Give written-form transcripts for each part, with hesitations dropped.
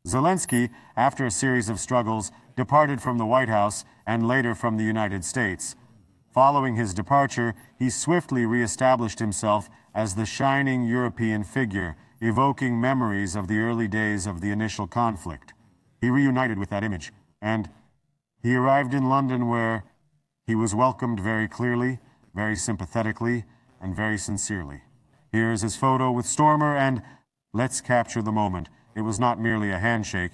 Zelensky, after a series of struggles, departed from the White House and later from the United States. Following his departure, he swiftly re-established himself as the shining European figure, evoking memories of the early days of the initial conflict. He reunited with that image, and he arrived in London where he was welcomed very clearly, very sympathetically, and very sincerely. Here is his photo with Stormer, and let's capture the moment. It was not merely a handshake.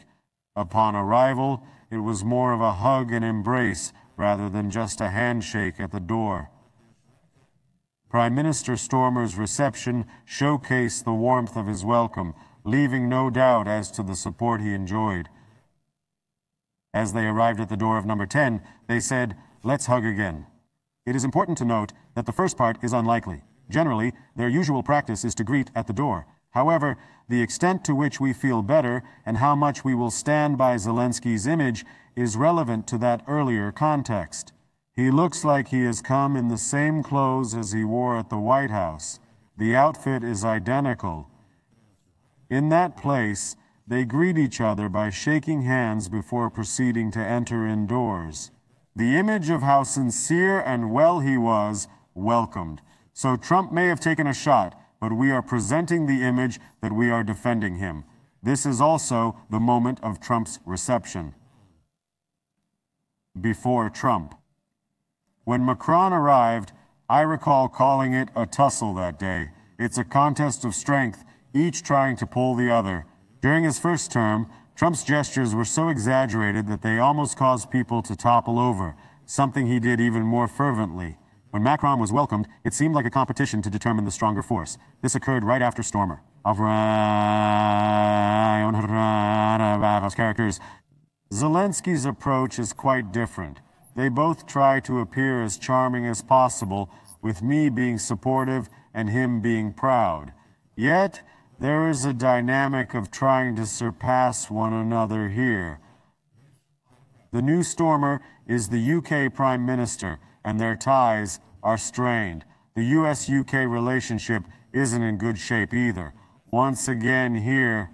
Upon arrival, it was more of a hug and embrace rather than just a handshake at the door. Prime Minister Stormer's reception showcased the warmth of his welcome, leaving no doubt as to the support he enjoyed. As they arrived at the door of number 10, they said, "Let's hug again." It is important to note that the first part is unlikely. Generally, their usual practice is to greet at the door. However, the extent to which we feel better and how much we will stand by Zelensky's image is relevant to that earlier context. He looks like he has come in the same clothes as he wore at the White House. The outfit is identical. In that place, they greet each other by shaking hands before proceeding to enter indoors. The image of how sincere and well he was welcomed. So Trump may have taken a shot, but we are presenting the image that we are defending him. This is also the moment of Trump's reception. Before Trump. When Macron arrived, I recall calling it a tussle that day. It's a contest of strength, each trying to pull the other. During his first term, Trump's gestures were so exaggerated that they almost caused people to topple over, something he did even more fervently. When Macron was welcomed, it seemed like a competition to determine the stronger force. This occurred right after Stormer. Characters. Zelensky's approach is quite different. They both try to appear as charming as possible, with me being supportive and him being proud. Yet, there is a dynamic of trying to surpass one another here. The new Stormer is the UK Prime Minister, and their ties are strained. The US-UK relationship isn't in good shape either. Once again here,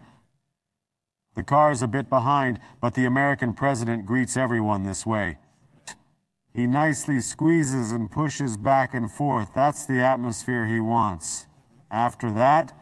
the car is a bit behind, but the American president greets everyone this way. He nicely squeezes and pushes back and forth. That's the atmosphere he wants. After that,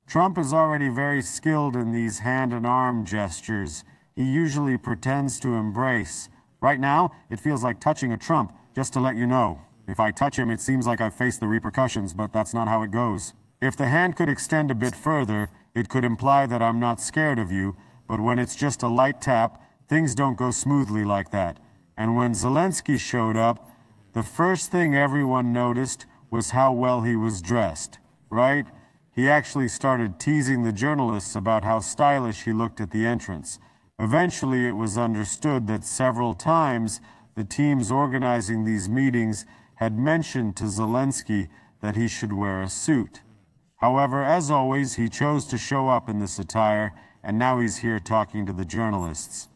Trump is already very skilled in these hand and arm gestures. He usually pretends to embrace. Right now, it feels like touching a Trump, just to let you know. If I touch him, it seems like I've faced the repercussions, but that's not how it goes. If the hand could extend a bit further, it could imply that I'm not scared of you, but when it's just a light tap, things don't go smoothly like that. And when Zelensky showed up, the first thing everyone noticed was how well he was dressed, right? He actually started teasing the journalists about how stylish he looked at the entrance. Eventually, it was understood that several times the teams organizing these meetings had mentioned to Zelensky that he should wear a suit. However, as always, he chose to show up in this attire, and now he's here talking to the journalists.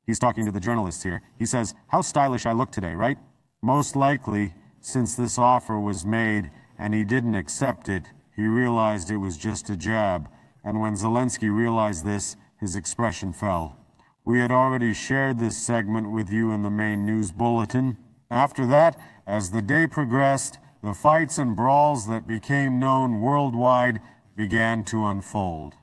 He's talking to the journalists here. He says, "How stylish I look today, right?" Most likely, since this offer was made and he didn't accept it, he realized it was just a jab. And when Zelensky realized this, his expression fell. We had already shared this segment with you in the main news bulletin. After that, as the day progressed, the fights and brawls that became known worldwide began to unfold.